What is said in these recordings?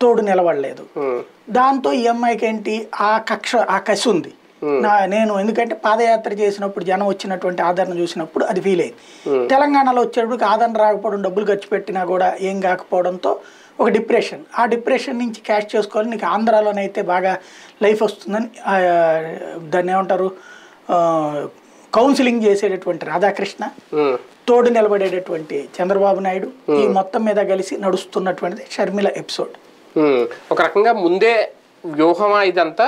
తోడు నిలబడలేదు. దాంతో ఈ అమ్మాయికి ఏంటి ఆ కసి ఉంది. నేను ఎందుకంటే పాదయాత్ర చేసినప్పుడు జనం వచ్చినటువంటి ఆదరణ చూసినప్పుడు అది ఫీల్ అయింది. తెలంగాణలో వచ్చేటప్పుడు ఆదరణ రాకపోవడం, డబ్బులు ఖర్చు పెట్టినా కూడా ఏం కాకపోవడంతో ఒక డిప్రెషన్. ఆ డిప్రెషన్ నుంచి క్యాష్ చేసుకోవాలి, నీకు ఆంధ్రాలోనైతే బాగా లైఫ్ వస్తుందని దాన్ని ఏమంటారు కౌన్సిలింగ్ చేసేటటువంటి రాధాకృష్ణ, తోడు నిలబడేటటువంటి చంద్రబాబు నాయుడు, ఈ మొత్తం మీద కలిసి నడుస్తున్నటువంటిది షర్మిల ఎపిసోడ్. ఒక రకంగా ముందే వ్యూహమా ఇదంతా?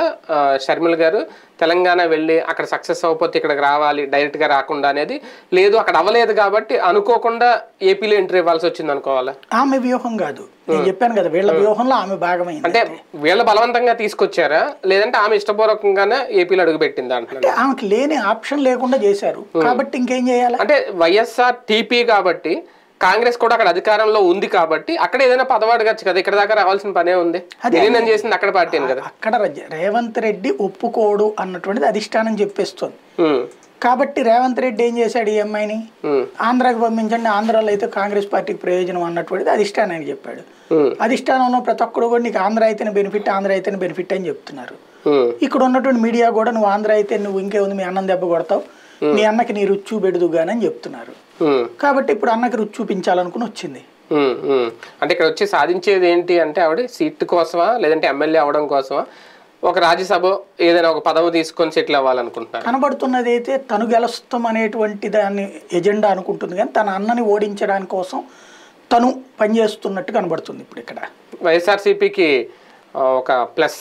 షర్మిల గారు తెలంగాణ వెళ్ళి అక్కడ సక్సెస్ అవ్వకపోతే ఇక్కడికి రావాలి, డైరెక్ట్గా రాకుండా అనేది లేదు, అక్కడ అవ్వలేదు కాబట్టి అనుకోకుండా ఏపీలో ఎంట్రీ ఇవ్వాల్సి వచ్చింది అనుకోవాలా? ఆమె వ్యూహం కాదు, నేను చెప్పాను కదా, వీళ్ళ వ్యూహంలో ఆమె భాగమైంది. అంటే వీళ్ళ బలవంతంగా తీసుకొచ్చారా లేదంటే ఆమె ఇష్టపూర్వకంగానే ఏపీలో అడుగు పెట్టింది అంటే? ఆమెకి లేని ఆప్షన్ లేకుండా చేశారు కాబట్టి ఇంకేం చేయాలి? అంటే వైఎస్ఆర్ టీపీ కాబట్టి కాంగ్రెస్ కూడా అక్కడ అధికారంలో ఉంది కాబట్టి అక్కడ ఏదైనా పదవాడగచ్చు కదా, ఇక్కడ దాకా రావాల్సిన పనే ఉంది. విలీనం చేసింది అక్కడ పార్టీ కదా. అక్కడ రేవంత్ రెడ్డి ఒప్పుకోడు అన్నటువంటిది అధిష్టానం చెప్పేస్తుంది. కాబట్టి రేవంత్ రెడ్డి ఏం చేశాడు, ఈ అమ్మాయిని ఆంధ్రాకి పంపించండి, ఆంధ్రాలో అయితే కాంగ్రెస్ పార్టీకి ప్రయోజనం అన్నటువంటిది అధిష్టానానికి చెప్పాడు. అధిష్టానంలో ప్రతి ఒక్కడు కూడా నీకు ఆంధ్ర అయితేనే బెనిఫిట్, ఆంధ్ర అయితేనే బెనిఫిట్ అని చెప్తున్నారు. ఇక్కడ ఉన్నటువంటి మీడియా కూడా నువ్వు ఆంధ్ర అయితే నువ్వు ఇంకేముంది, మీ అన్నం దెబ్బ కొడతావు, మీ అన్నకి నీ రుచి చూపెడుదు గాని చెప్తున్నారు. కాబట్టి ఇప్పుడు అన్నకి రుచి చూపించాలనుకుని వచ్చింది. అంటే ఇక్కడ వచ్చి సాధించేది ఏంటి అంటే ఆవిడ సీట్ కోసమా లేదంటే ఎమ్మెల్యే అవడం కోసమా, ఒక రాజ్యసభ ఏదైనా ఒక పదవి తీసుకొని సెటిల్ అవ్వాలనుకుంటున్నారు? కనబడుతున్నది అయితే తను గెలుస్తాం అనేటువంటి దాన్ని ఎజెండా అనుకుంటుంది, కానీ తన అన్నని ఓడించడానికి కోసం తను పనిచేస్తున్నట్టు కనబడుతుంది ఇప్పుడు ఇక్కడ. వైఎస్ఆర్సీపీకి ఒక ప్లస్